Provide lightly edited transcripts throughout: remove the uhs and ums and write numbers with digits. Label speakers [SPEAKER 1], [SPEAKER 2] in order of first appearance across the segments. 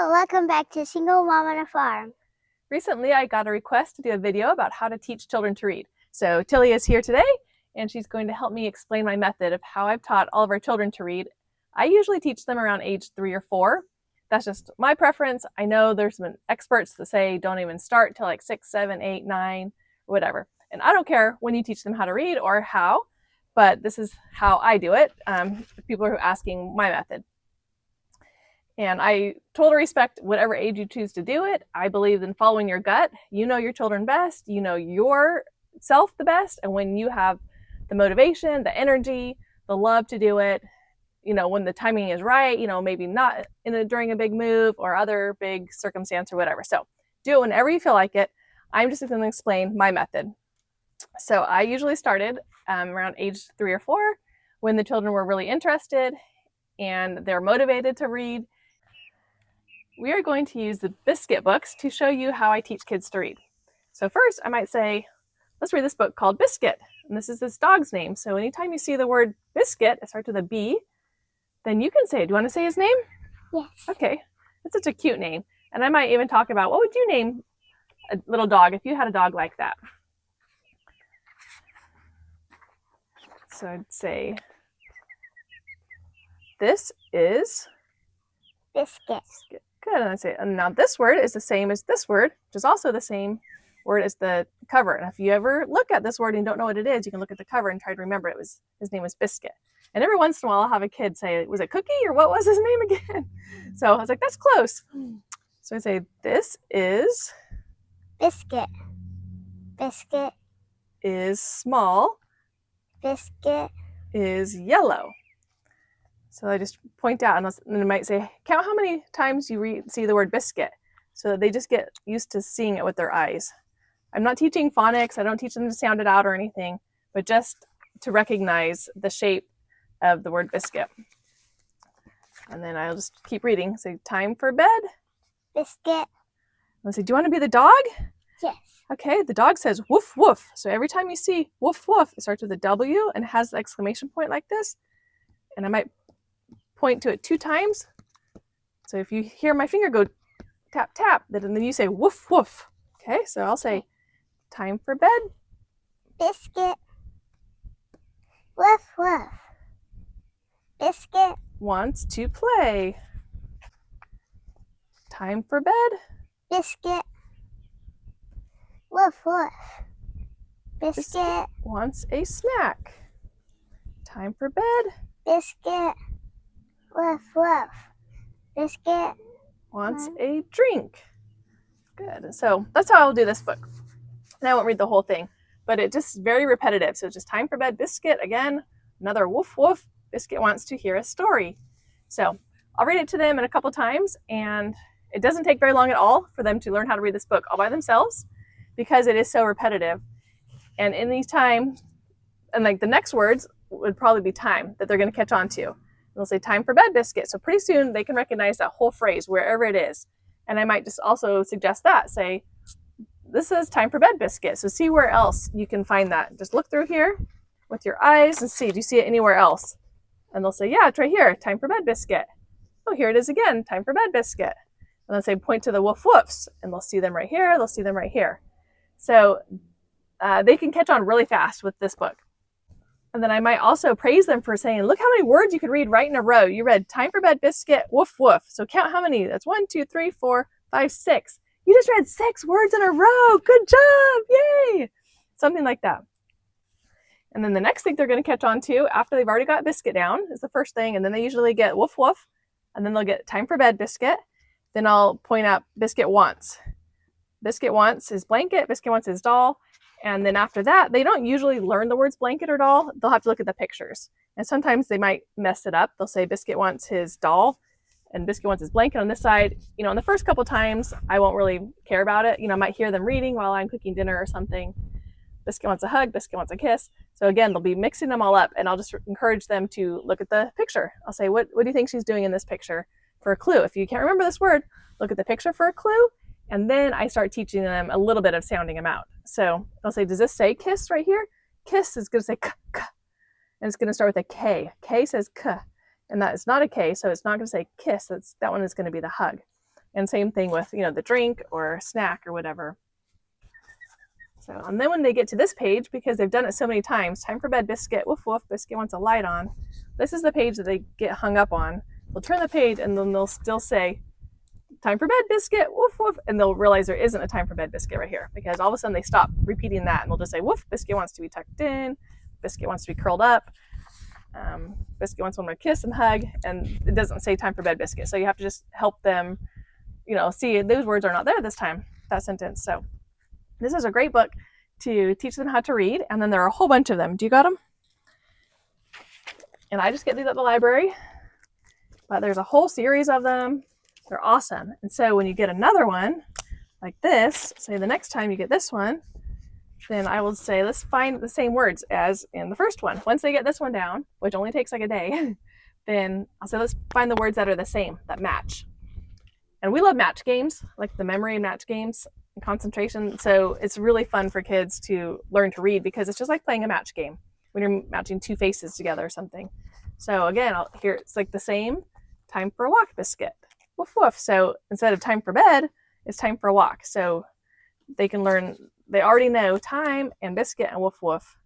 [SPEAKER 1] Hello, welcome back to Single Mom on a Farm.
[SPEAKER 2] Recently, I got a request to do a video about how to teach children to read. So Tilly is here today, and she's going to help me explain my method of how I've taught all of our children to read. I usually teach them around age 3 or 4. That's just my preference. I know there's been experts that say don't even start till like 6, 7, 8, 9, whatever. And I don't care when you teach them how to read or how, but this is how I do it. People are asking my method. And I totally respect whatever age you choose to do it. I believe in following your gut. You know your children best. You know yourself the best. And when you have the motivation, the energy, the love to do it, when the timing is right, maybe not during a big move or other big circumstance or whatever. So do it whenever you feel like it. I'm just going to explain my method. So I usually started around age 3 or 4 when the children were really interested and they're motivated to read. We are going to use the Biscuit books to show you how I teach kids to read. So first, I might say, let's read this book called Biscuit. And this is this dog's name. So anytime you see the word Biscuit, it starts with a B, then you can say it. Do you want to say his name?
[SPEAKER 1] Yes.
[SPEAKER 2] Okay. It's such a cute name. And I might even talk about what would you name a little dog if you had a dog like that? So I'd say, this is
[SPEAKER 1] Biscuit.
[SPEAKER 2] Good. And I say, and now this word is the same as this word, which is also the same word as the cover. And if you ever look at this word and don't know what it is, you can look at the cover and try to remember his name was Biscuit. And every once in a while, I'll have a kid say, was it Cookie or what was his name again? So I was like, that's close. So I say, this is
[SPEAKER 1] Biscuit. Biscuit
[SPEAKER 2] is small.
[SPEAKER 1] Biscuit
[SPEAKER 2] Is yellow. So I just point out, and then I might say, count how many times you see the word biscuit, so that they just get used to seeing it with their eyes. I'm not teaching phonics. I don't teach them to sound it out or anything, but just to recognize the shape of the word biscuit. And then I'll just keep reading. Say, time for bed.
[SPEAKER 1] Biscuit.
[SPEAKER 2] Let's say, do you want to be the dog?
[SPEAKER 1] Yes.
[SPEAKER 2] Okay, the dog says woof woof. So every time you see woof woof, it starts with a W and has the exclamation point like this. And I might point to it 2 times. So if you hear my finger go tap tap, then you say woof woof. Okay, so I'll say time for bed.
[SPEAKER 1] Biscuit. Woof woof. Biscuit
[SPEAKER 2] Wants to play. Time for bed.
[SPEAKER 1] Biscuit. Woof woof. Biscuit
[SPEAKER 2] Wants a snack. Time for bed.
[SPEAKER 1] Biscuit. Woof woof. Biscuit
[SPEAKER 2] Wants a drink. Good. So that's how I'll do this book. And I won't read the whole thing, but it's just very repetitive. So it's just time for bed. Biscuit again. Another woof woof. Biscuit wants to hear a story. So I'll read it to them in a couple times, and it doesn't take very long at all for them to learn how to read this book all by themselves because it is so repetitive. And in these times, and like the next words would probably be time that they're going to catch on to. They'll say time for bed, Biscuit. So pretty soon they can recognize that whole phrase wherever it is. And I might just also suggest that. Say, this is time for bed, Biscuit. So see where else you can find that. Just look through here with your eyes and see, do you see it anywhere else? And they'll say, yeah, it's right here. Time for bed, Biscuit. Oh, here it is again. Time for bed, Biscuit. And then say, point to the woof woofs. And they'll see them right here. They'll see them right here. So they can catch on really fast with this book. And then I might also praise them for saying, look how many words you could read right in a row. You read time for bed, Biscuit, woof woof. So count how many. That's 1, 2, 3, 4, 5, 6. You just read 6 words in a row. Good job. Yay. Something like that. And then the next thing they're going to catch on to after they've already got Biscuit down is the first thing. And then they usually get woof woof. And then they'll get time for bed, Biscuit. Then I'll point out Biscuit wants. Biscuit wants his blanket. Biscuit wants his doll. And then after that, they don't usually learn the words blanket or doll. They'll have to look at the pictures. And sometimes they might mess it up. They'll say Biscuit wants his doll and Biscuit wants his blanket on this side. In the first couple times, I won't really care about it. I might hear them reading while I'm cooking dinner or something. Biscuit wants a hug. Biscuit wants a kiss. So again, they'll be mixing them all up, and I'll just encourage them to look at the picture. I'll say, what do you think she's doing in this picture for a clue? If you can't remember this word, look at the picture for a clue. And then I start teaching them a little bit of sounding them out. So I'll say, does this say kiss right here? Kiss is going to say k, k. And it's going to start with a K. K says k. And that is not a K, so it's not going to say kiss. That one is going to be the hug. And same thing with, the drink or snack or whatever. So, and then when they get to this page, because they've done it so many times, time for bed, Biscuit, woof woof, Biscuit wants a light on. This is the page that they get hung up on. They'll turn the page and then they'll still say, time for bed, Biscuit, woof woof, and they'll realize there isn't a time for bed, Biscuit right here, because all of a sudden they stop repeating that and they'll just say, woof, Biscuit wants to be tucked in, Biscuit wants to be curled up, Biscuit wants someone to kiss and hug, and it doesn't say time for bed, Biscuit. So you have to just help them, see those words are not there this time, that sentence. So this is a great book to teach them how to read, and then there are a whole bunch of them. Do you got them? And I just get these at the library, but there's a whole series of them. They're awesome. And so when you get another one like this, say the next time you get this one, then I will say, let's find the same words as in the first one. Once they get this one down, which only takes like a day, then I'll say, let's find the words that are the same, that match. And we love match games, like the memory match games and concentration. So it's really fun for kids to learn to read because it's just like playing a match game when you're matching two faces together or something. So again, here it's like the same, time for a walk, Biscuit, woof woof. So instead of time for bed, it's time for a walk. So they can learn, they already know time and Biscuit and woof woof.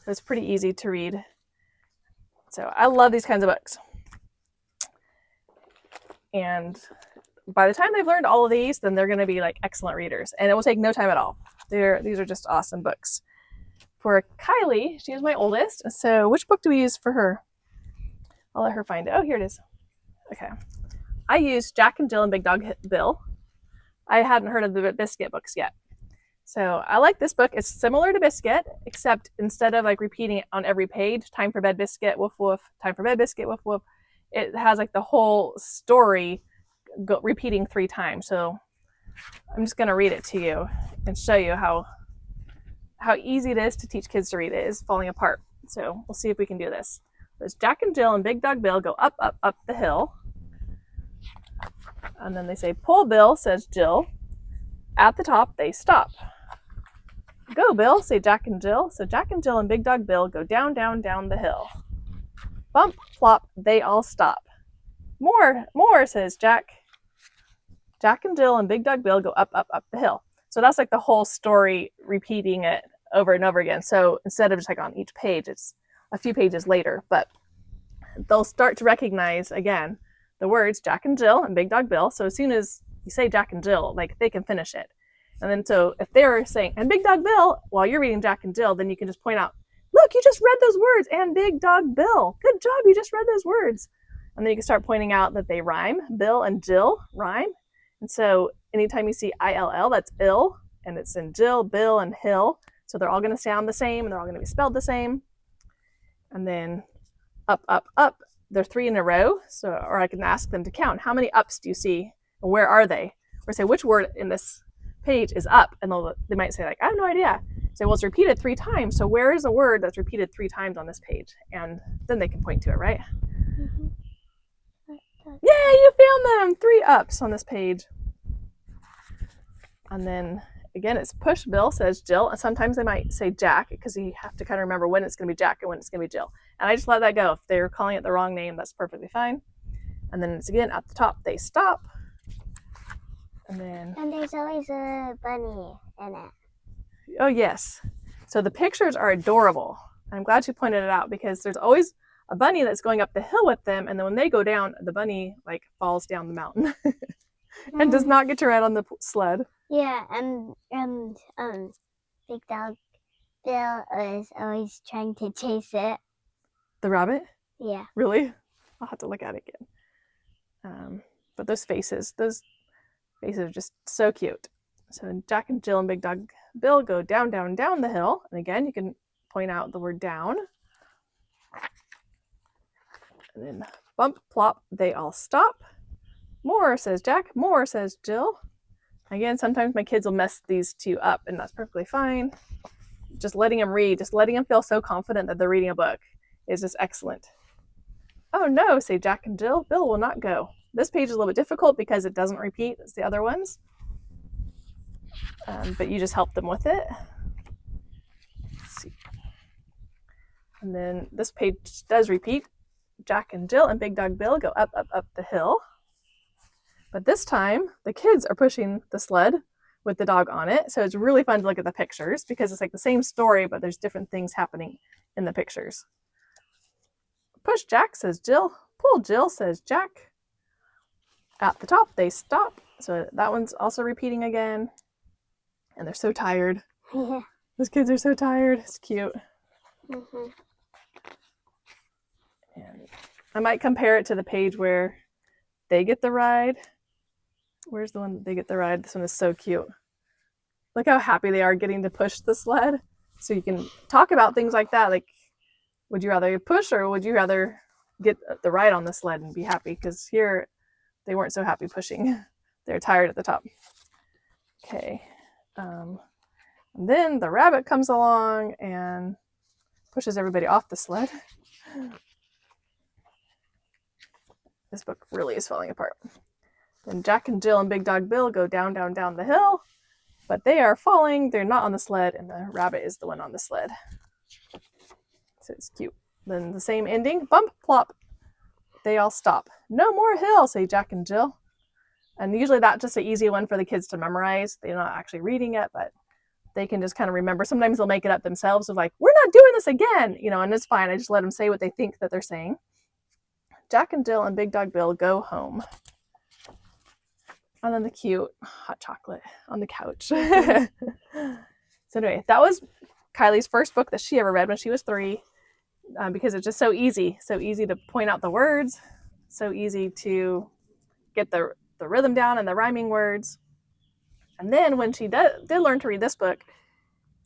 [SPEAKER 2] So it's pretty easy to read. So I love these kinds of books. And by the time they've learned all of these, then they're going to be like excellent readers. And it will take no time at all. These are just awesome books. For Kylie, she is my oldest. So which book do we use for her? I'll let her find it. Oh, here it is. Okay. I used Jack and Jill and Big Dog Bill. I hadn't heard of the Biscuit books yet. So I like this book. It's similar to Biscuit, except instead of like repeating it on every page, time for bed, Biscuit, woof woof, time for bed, Biscuit, woof woof, it has like the whole story repeating 3 times. So I'm just going to read it to you and show you how easy it is to teach kids to read. It is falling apart. So we'll see if we can do this. There's Jack and Jill and Big Dog Bill go up, up, up the hill. And then they say, pull Bill, says Jill. At the top, they stop. Go, Bill, say Jack and Jill. So Jack and Jill and Big Dog Bill go down, down, down the hill. Bump, plop, they all stop. More, says Jack. Jack and Jill and Big Dog Bill go up, up, up the hill. So that's like the whole story, repeating it over and over again. So instead of just like on each page, it's a few pages later, but they'll start to recognize again the words Jack and Jill and Big Dog Bill. So as soon as you say Jack and Jill, like they can finish it. And then so if they're saying and Big Dog Bill while you're reading Jack and Jill, then you can just point out, look, you just read those words, and Big Dog Bill. Good job, you just read those words. And then you can start pointing out that they rhyme. Bill and Jill rhyme. And so anytime you see ILL, that's ill, and it's in Jill, Bill, and Hill. So they're all going to sound the same, and they're all going to be spelled the same. And then up, up, up. They're 3 in a row. So, or I can ask them to count. How many ups do you see? And where are they? Or say, which word in this page is up? And they might say, like, I have no idea. Say, well, it's repeated 3 times. So where is a word that's repeated 3 times on this page? And then they can point to it, right?
[SPEAKER 1] Mm-hmm.
[SPEAKER 2] Yay, you found them! 3 ups on this page. And then again, it's push Bill, says Jill. And sometimes they might say Jack because you have to kind of remember when it's going to be Jack and when it's going to be Jill. And I just let that go. If they're calling it the wrong name, that's perfectly fine. And then it's again at the top, they stop. And
[SPEAKER 1] there's always a bunny in it.
[SPEAKER 2] Oh, yes. So the pictures are adorable. I'm glad you pointed it out because there's always a bunny that's going up the hill with them. And then when they go down, the bunny like falls down the mountain and does not get to ride on the sled.
[SPEAKER 1] Yeah, and Big Dog Bill is always trying to chase it.
[SPEAKER 2] The rabbit?
[SPEAKER 1] Yeah.
[SPEAKER 2] Really? I'll have to look at it again. But those faces are just so cute. So Jack and Jill and Big Dog Bill go down, down, down the hill. And again, you can point out the word down. And then bump, plop, they all stop. More, says Jack. More, says Jill. Again, sometimes my kids will mess these 2 up, and that's perfectly fine. Just letting them read, just letting them feel so confident that they're reading a book is just excellent. Oh no, say Jack and Jill. Bill will not go. This page is a little bit difficult because it doesn't repeat as the other ones. But you just help them with it. Let's see. And then this page does repeat. Jack and Jill and Big Dog Bill go up, up, up the hill. But this time, the kids are pushing the sled with the dog on it. So it's really fun to look at the pictures because it's like the same story, but there's different things happening in the pictures. Push, Jack, says Jill. Pull, Jill, says Jack. At the top, they stop. So that one's also repeating again. And they're so tired.
[SPEAKER 1] Yeah.
[SPEAKER 2] Those kids are so tired. It's cute.
[SPEAKER 1] Mm-hmm.
[SPEAKER 2] And I might compare it to the page where they get the ride. Where's the one that they get the ride? This one is so cute. Look how happy they are getting to push the sled. So you can talk about things like that. Like, would you rather push or would you rather get the ride on the sled and be happy? Because here, they weren't so happy pushing. They're tired at the top. Okay. And then the rabbit comes along and pushes everybody off the sled. This book really is falling apart. Then Jack and Jill and Big Dog Bill go down, down, down the hill, but they are falling. They're not on the sled, and the rabbit is the one on the sled. So it's cute. Then the same ending, bump, plop. They all stop. No more hill, say Jack and Jill. And usually that's just an easy one for the kids to memorize. They're not actually reading it, but they can just kind of remember. Sometimes they'll make it up themselves of like, we're not doing this again, and it's fine. I just let them say what they think that they're saying. Jack and Jill and Big Dog Bill go home. And then the cute hot chocolate on the couch. So anyway, that was Kylie's first book that she ever read when she was 3, because it's just so easy to point out the words, so easy to get the rhythm down and the rhyming words. And then when she did learn to read this book,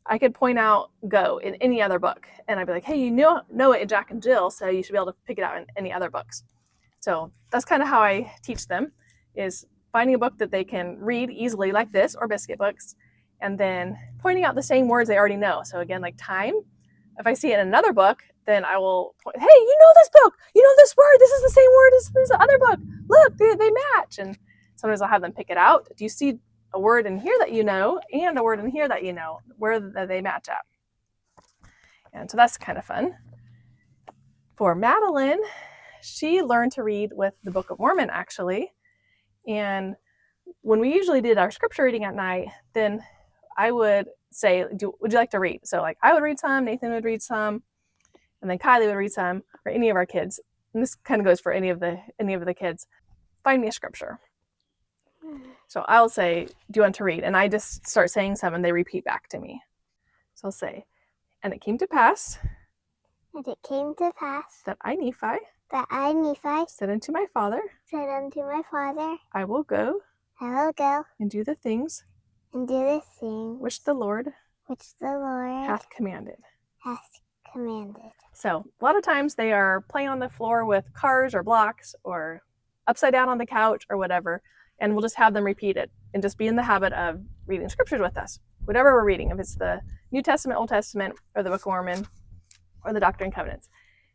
[SPEAKER 2] I could point out go in any other book. And I'd be like, hey, you know it in Jack and Jill, so you should be able to pick it out in any other books. So that's kind of how I teach them, is finding a book that they can read easily like this, or Biscuit books, and then pointing out the same words they already know. So again, like time, if I see it in another book, then I will point, hey, you know this book, you know this word, this is the same word as this other book. Look, they match. And sometimes I'll have them pick it out. Do you see a word in here that you know and a word in here that you know, where they match at? And so that's kind of fun. For Madeline, she learned to read with the Book of Mormon, actually. And when we usually did our scripture reading at night, then I would say, would you like to read? So like I would read some, Nathan would read some, and then Kylie would read some, or any of our kids. And this kind of goes for any of the kids. Find me a scripture. So I'll say, do you want to read? And I just start saying some and they repeat back to me. So I'll say, and it came to pass.
[SPEAKER 1] And it came to pass
[SPEAKER 2] That I, Nephi.
[SPEAKER 1] That I, Nephi.
[SPEAKER 2] Said unto my father.
[SPEAKER 1] Said unto my father.
[SPEAKER 2] I will go.
[SPEAKER 1] I will go.
[SPEAKER 2] And do the things.
[SPEAKER 1] And do the things.
[SPEAKER 2] Which the Lord.
[SPEAKER 1] Hath
[SPEAKER 2] commanded.
[SPEAKER 1] Commanded.
[SPEAKER 2] So a lot of times they are playing on the floor with cars or blocks or upside down on the couch or whatever. And we'll just have them repeat it and just be in the habit of reading scriptures with us. Whatever we're reading, if it's the New Testament, Old Testament, or the Book of Mormon, or the Doctrine and Covenants.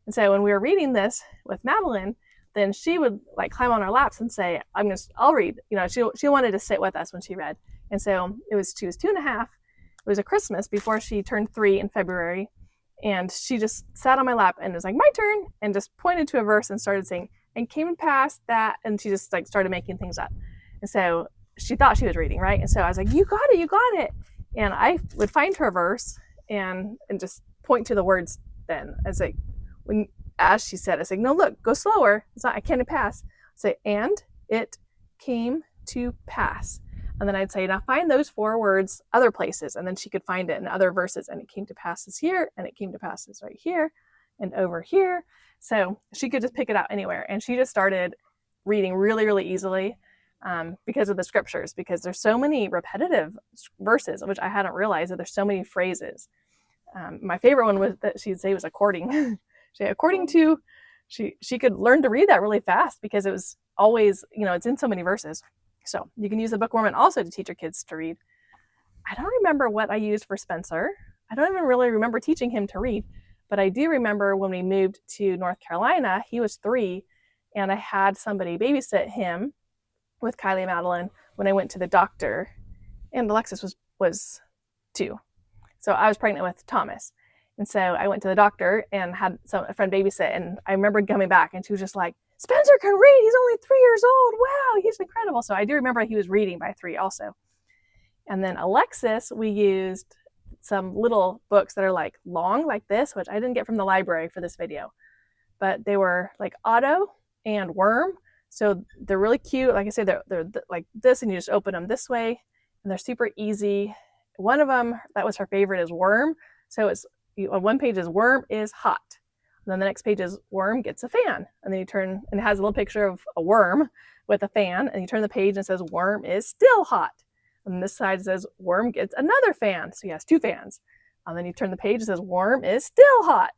[SPEAKER 2] And so when we were reading this with Madeline, then she would like climb on our laps and say, I'll read. She wanted to sit with us when she read. And so she was 2.5. It was a Christmas before she turned 3 in February. And she just sat on my lap and was like, my turn, and just pointed to a verse and started saying, and came past that. And she just like started making things up. And so she thought she was reading, right? And so I was like, you got it. And I would find her verse and just point to the words then. I was like, as she said, I was like, no, look, go slower. It's not, I can't pass. I'd say, and it came to pass. And then I'd say, now find those 4 words other places. And then she could find it in other verses. And it came to pass is here, and it came to pass is right here, and over here. So she could just pick it out anywhere. And she just started reading really, really easily. Because of the scriptures, because there's so many repetitive verses, which I hadn't realized that there's so many phrases. My favorite one was that she'd say was according. According to, she could learn to read that really fast because it was always, it's in so many verses. So you can use the Book of Mormon also to teach your kids to read. I don't remember what I used for Spencer. I don't even really remember teaching him to read, but I do remember when we moved to North Carolina, he was 3, and I had somebody babysit him with Kylie and Madeline when I went to the doctor, and Alexis was 2. So I was pregnant with Thomas. And so I went to the doctor and had a friend babysit, and I remember coming back and she was just like, Spencer can read. He's only 3 years old. Wow, he's incredible. So I do remember he was reading by 3 also. And then Alexis, we used some little books that are like long like this, which I didn't get from the library for this video, but they were like Otto and Worm. So they're really cute. Like I say, they're like this, and you just open them this way, and they're super easy. One of them that was her favorite is Worm. So it's on one page is Worm is hot. And then the next page is Worm gets a fan. And then you turn, and it has a little picture of a worm with a fan. And you turn the page and it says Worm is still hot. And this side says Worm gets another fan. So he has 2 fans. And then you turn the page and it says Worm is still hot.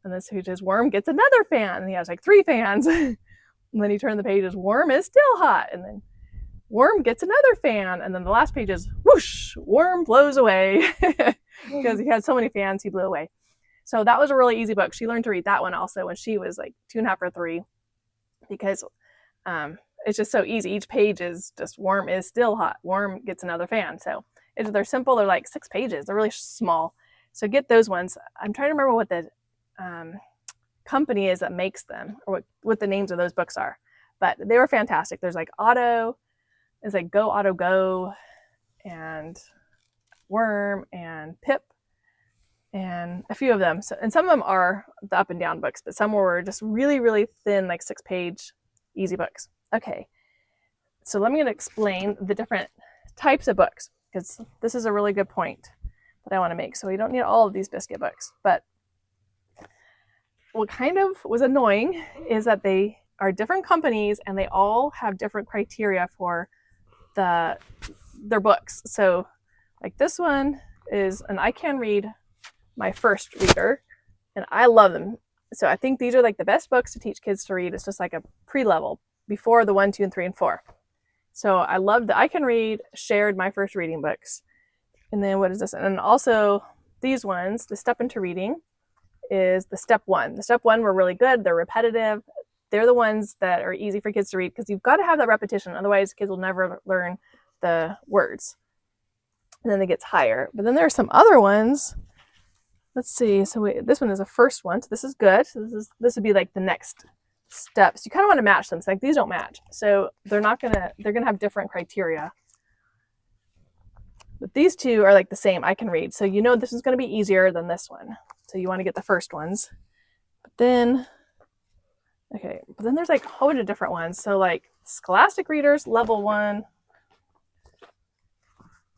[SPEAKER 2] And this page says Worm gets another fan. And he has like 3 fans. And then you turn the page as Worm is still hot. And then Worm gets another fan. And then the last page is whoosh, Worm blows away. Because he had so many fans, he blew away. So that was a really easy book. She learned to read that one also when she was like 2.5 or 3, because it's just so easy. Each page is just Worm is still hot. Worm gets another fan. So they're simple. They're like 6 pages. They're really small. So get those ones. I'm trying to remember what the company is that makes them, or what the names of those books are. But they were fantastic. There's like Otto. It's like Go Otto Go, and Worm and Pip, and a few of them. So, and some of them are the up and down books, but some were just really, really thin, like 6-page easy books. Okay, so let me explain the different types of books, because this is a really good point that I want to make. So we don't need all of these Biscuit books, but what kind of was annoying is that they are different companies and they all have different criteria for their books. So like this one is an I Can Read my first reader, and I love them. So I think these are like the best books to teach kids to read. It's just like a pre-level before the 1, 2, and 3, and 4. So I love the I Can Read shared my first reading books. And then what is this? And also these ones, the Step Into Reading, is the Step 1. The Step 1 were really good. They're repetitive. They're the ones that are easy for kids to read, because you've got to have that repetition. Otherwise, kids will never learn the words. And then it gets higher. But then there are some other ones. Let's see. So this one is the first one. So this is good. So this would be like the next steps. You kind of want to match them. It's like these don't match. So they're gonna have different criteria. But these 2 are like the same, I Can Read. So you know this is going to be easier than this one. So you want to get the first ones. But then there's like a whole bunch of different ones. So like Scholastic Readers, level 1.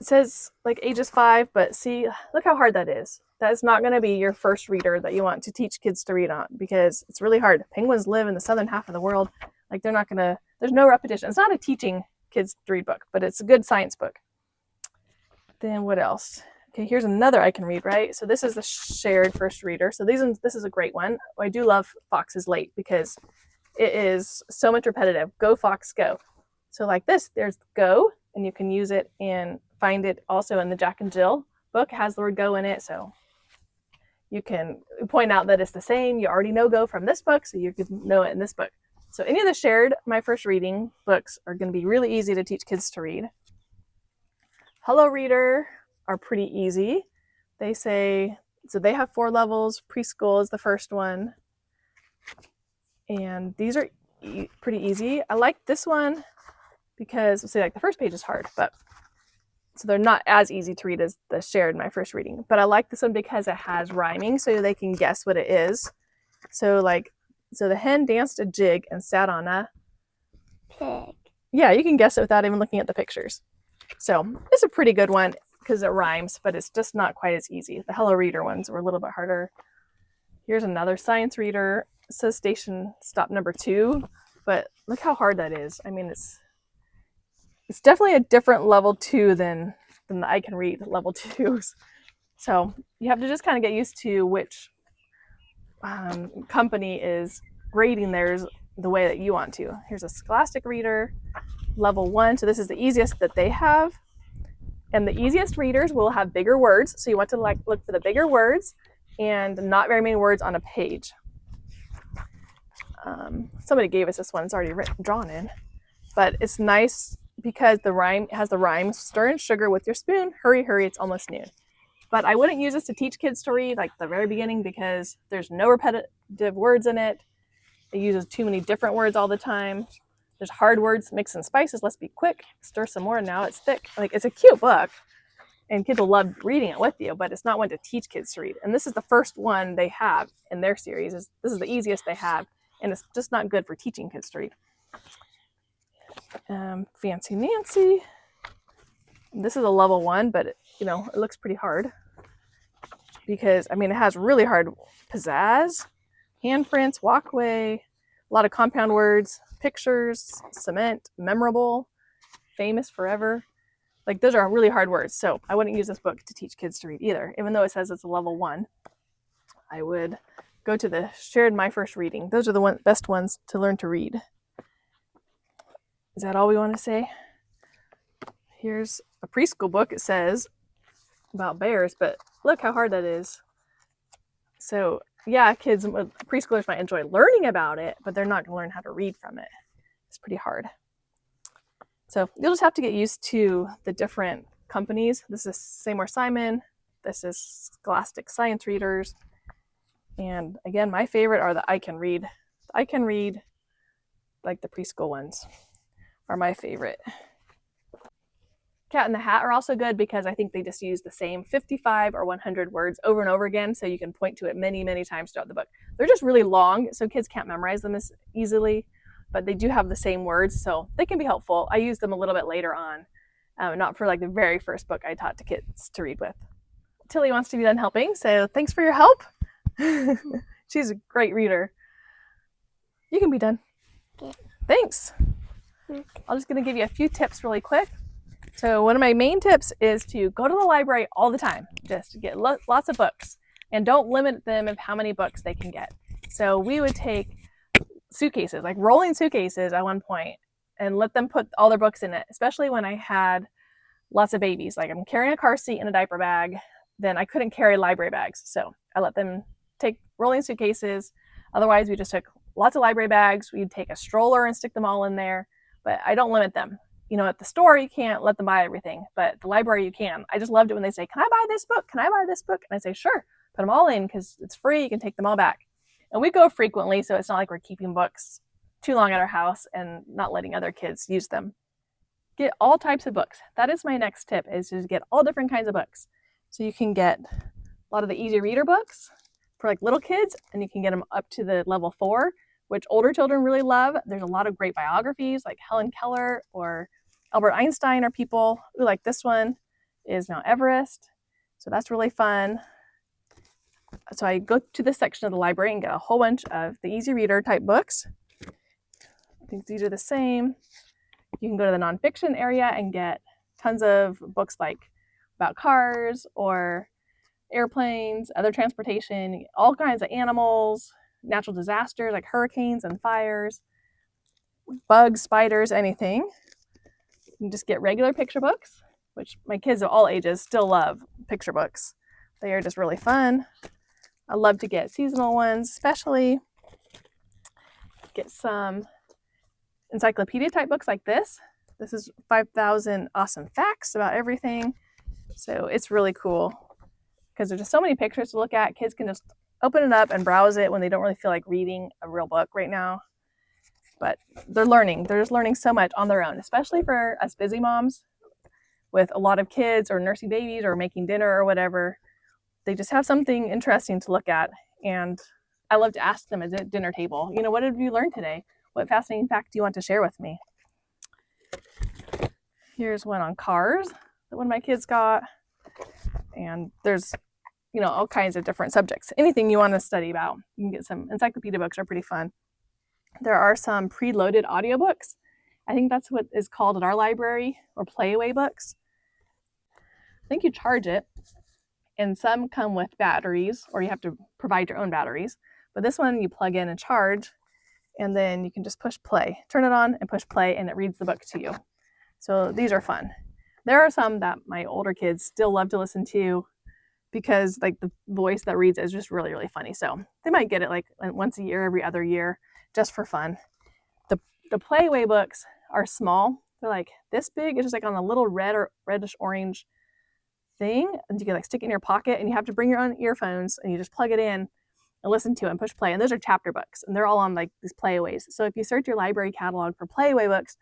[SPEAKER 2] It says like ages 5, but see, look how hard that is. That is not going to be your first reader that you want to teach kids to read on, because it's really hard. Penguins live in the southern half of the world. Like there's no repetition. It's not a teaching kids to read book, but it's a good science book. Then what else? Okay, here's another I Can Read, right? So this is the shared first reader. So this is a great one. I do love Fox is Late, because it is so much repetitive. Go, Fox, go. So like this, there's go, and you can use it and find it also in the Jack and Jill book. It has the word go in it, so you can point out that it's the same. You already know go from this book, so you can know it in this book. So any of the shared my first reading books are going to be really easy to teach kids to read. Hello Reader are pretty easy. They have 4 levels. Preschool is the first one, and these are pretty easy. I like this one because, let's say, like the first page is hard, but so they're not as easy to read as the shared my first reading. But I like this one because it has rhyming, so they can guess what it is. So the hen danced a jig and sat on a
[SPEAKER 1] pig.
[SPEAKER 2] Yeah, you can guess it without even looking at the pictures. So it's a pretty good one because it rhymes, but it's just not quite as easy. The Hello Reader ones were a little bit harder. Here's another science reader. It says station stop number 2, but look how hard that is. I mean, it's definitely a different level 2 than the I Can Read level 2s. So you have to just kind of get used to which company is grading theirs the way that you want to. Here's a Scholastic Reader, level 1. So this is the easiest that they have. And the easiest readers will have bigger words. So you want to look for the bigger words and not very many words on a page. Somebody gave us this one. It's already drawn in. But it's nice because it has the rhyme, stir in sugar with your spoon, hurry, hurry, it's almost noon. But I wouldn't use this to teach kids to read like the very beginning because there's no repetitive words in it. It uses too many different words all the time. There's hard words, mix and spices, let's be quick, stir some more, now it's thick. Like, it's a cute book, and kids will love reading it with you, but it's not one to teach kids to read. And this is the first one they have in their series. This is the easiest they have, and it's just not good for teaching kids to read. Fancy Nancy. This is a level 1, but it looks pretty hard because, it has really hard pizzazz, handprints, walkway, a lot of compound words, pictures, cement, memorable, famous, forever. Like, those are really hard words. So I wouldn't use this book to teach kids to read either. Even though it says it's a level 1, I would go to the shared My First Reading. Those are the best ones to learn to read. Is that all we want to say? Here's a preschool book. It says about bears, but look how hard that is. So yeah, preschoolers might enjoy learning about it, but they're not going to learn how to read from it. It's pretty hard. So you'll just have to get used to the different companies. This is Seymour Simon. This is Scholastic Science Readers. And again, my favorite are the I Can Read. The I Can Read, like the preschool ones, are my favorite. Cat in the Hat are also good because I think they just use the same 55 or 100 words over and over again, so you can point to it many, many times throughout the book. They're just really long, so kids can't memorize them as easily, but they do have the same words, so they can be helpful. I use them a little bit later on, not for like the very first book I taught to kids to read with. Tilly wants to be done helping, so thanks for your help. She's a great reader. You can be done.
[SPEAKER 1] Okay.
[SPEAKER 2] Thanks.
[SPEAKER 1] Okay.
[SPEAKER 2] I'm just going to give you a few tips really quick. So one of my main tips is to go to the library all the time, just to get lots of books, and don't limit them of how many books they can get. So we would take suitcases, like rolling suitcases at one point, and let them put all their books in it, especially when I had lots of babies. Like, I'm carrying a car seat and a diaper bag, then I couldn't carry library bags. So I let them take rolling suitcases. Otherwise, we just took lots of library bags. We'd take a stroller and stick them all in there, but I don't limit them. At the store, you can't let them buy everything, but the library, you can. I just loved it when they say, can I buy this book? Can I buy this book? And I say, sure, put them all in because it's free. You can take them all back. And we go frequently, so it's not like we're keeping books too long at our house and not letting other kids use them. Get all types of books. That is my next tip, is to get all different kinds of books. So you can get a lot of the easy reader books for like little kids, and you can get them up to the level 4, which older children really love. There's a lot of great biographies like Helen Keller or Albert Einstein, are people who like this one is Mount Everest. So that's really fun. So I go to this section of the library and get a whole bunch of the easy reader type books. I think these are the same. You can go to the nonfiction area and get tons of books like about cars or airplanes, other transportation, all kinds of animals, natural disasters like hurricanes and fires, bugs, spiders, anything. You can just get regular picture books, which my kids of all ages still love picture books. They are just really fun. I love to get seasonal ones, especially. Get some encyclopedia type books like this. This is 5,000 awesome facts about everything. So it's really cool because there's just so many pictures to look at. Kids can just open it up and browse it when they don't really feel like reading a real book right now. But they're learning. They're just learning so much on their own, especially for us busy moms with a lot of kids or nursing babies or making dinner or whatever. They just have something interesting to look at. And I love to ask them at the dinner table, what did you learn today? What fascinating fact do you want to share with me? Here's one on cars that one of my kids got. And there's, all kinds of different subjects. Anything you want to study about. You can get some encyclopedia books, are pretty fun. There are some preloaded audiobooks. I think that's what is called at our library, or playaway books. I think you charge it, and some come with batteries, or you have to provide your own batteries. But this one you plug in and charge, and then you can just push play. Turn it on and push play, and it reads the book to you. So these are fun. There are some that my older kids still love to listen to because like the voice that reads is just really, really funny. So they might get it like once a year, every other year, just for fun. The playaway books are small. They're like this big. It's just like on a little red or reddish orange thing, and you can like stick it in your pocket, and you have to bring your own earphones, and you just plug it in, and listen to and push play. And those are chapter books, and they're all on like these playaways. So if you search your library catalog for playaway books,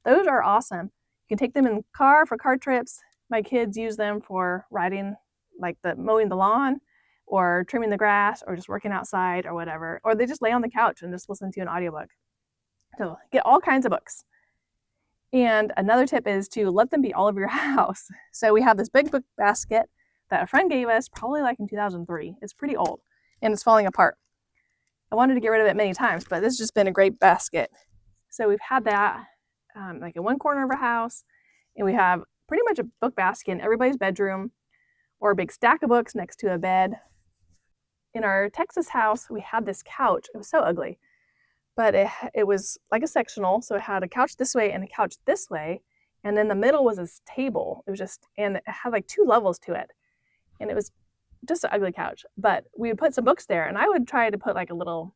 [SPEAKER 2] those are awesome. You can take them in the car for car trips. My kids use them for riding, like the mowing the lawn or trimming the grass or just working outside or whatever. Or they just lay on the couch and just listen to an audiobook. So get all kinds of books. And another tip is to let them be all over your house. So we have this big book basket that a friend gave us probably like in 2003. It's pretty old and it's falling apart. I wanted to get rid of it many times, but this has just been a great basket. So we've had that like in one corner of our house, and we have pretty much a book basket in everybody's bedroom or a big stack of books next to a bed. In our Texas house, we had this couch. It was so ugly, but it was like a sectional. So it had a couch this way and a couch this way. And then the middle was this table. It was just, and it had like 2 levels to it. And it was just an ugly couch. But we would put some books there, and I would try to put like a little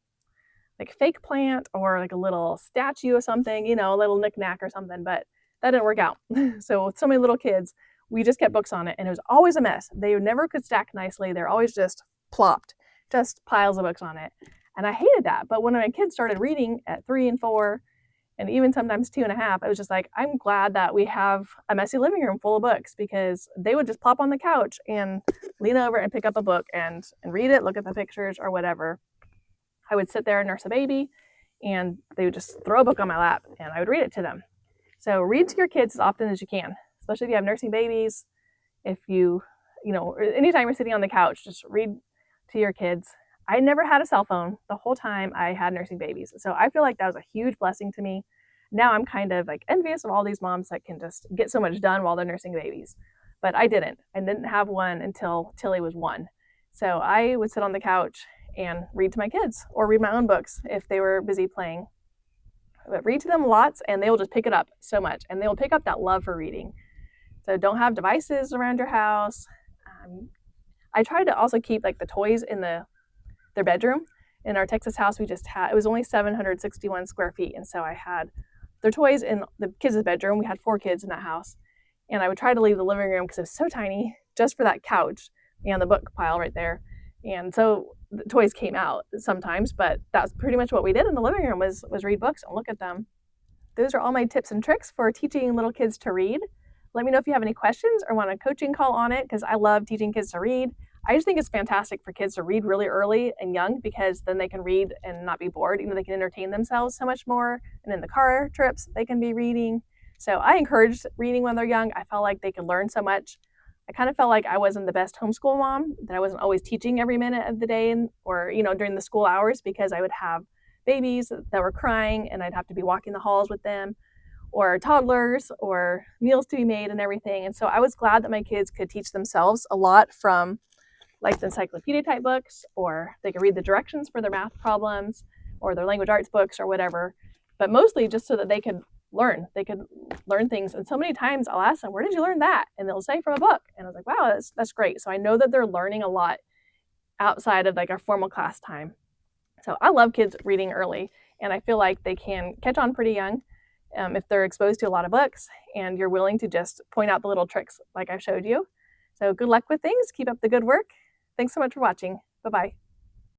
[SPEAKER 2] like fake plant or like a little statue or something, you know, a little knickknack or something, but that didn't work out. So with so many little kids, we just kept books on it, and it was always a mess. They never could stack nicely. They're always just plopped, just piles of books on it. And I hated that. But when my kids started reading at 3 and 4, and even sometimes 2.5, I was just like, I'm glad that we have a messy living room full of books, because they would just plop on the couch and lean over and pick up a book and read it, look at the pictures or whatever. I would sit there and nurse a baby, and they would just throw a book on my lap, and I would read it to them. So read to your kids as often as you can, especially if you have nursing babies. If you know, anytime you're sitting on the couch, just read to your kids. I never had a cell phone the whole time I had nursing babies. So I feel like that was a huge blessing to me. Now I'm kind of like envious of all these moms that can just get so much done while they're nursing babies. But I didn't. I didn't have one until Tilly was 1. So I would sit on the couch and read to my kids or read my own books if they were busy playing. But read to them lots, and they will just pick it up so much, and they will pick up that love for reading. So don't have devices around your house. I tried to also keep like the toys in their bedroom. In our Texas house, we just had, it was only 761 square feet, and so I had their toys in the kids' bedroom. We had 4 kids in that house, and I would try to leave the living room because it was so tiny, just for that couch and the book pile right there. And so the toys came out sometimes, but that's pretty much what we did in the living room was read books and look at them. Those are all my tips and tricks for teaching little kids to read. Let me know if you have any questions or want a coaching call on it, because I love teaching kids to read. I just think it's fantastic for kids to read really early and young, because then they can read and not be bored. You know, they can entertain themselves so much more. And in the car trips, they can be reading. So I encourage reading when they're young. I felt like they could learn so much. I kind of felt like I wasn't the best homeschool mom, that I wasn't always teaching every minute of the day or, you know, during the school hours, because I would have babies that were crying and I'd have to be walking the halls with them, or toddlers, or meals to be made and everything. And so I was glad that my kids could teach themselves a lot from like the encyclopedia type books, or they could read the directions for their math problems or their language arts books or whatever, but mostly just so that they could learn things. And so many times I'll ask them, where did you learn that? And they'll say from a book. And I was like, wow, that's great. So I know that they're learning a lot outside of like our formal class time. So I love kids reading early, and I feel like they can catch on pretty young if they're exposed to a lot of books and you're willing to just point out the little tricks like I showed you. So good luck with things. Keep up the good work. Thanks so much for watching. Bye-bye.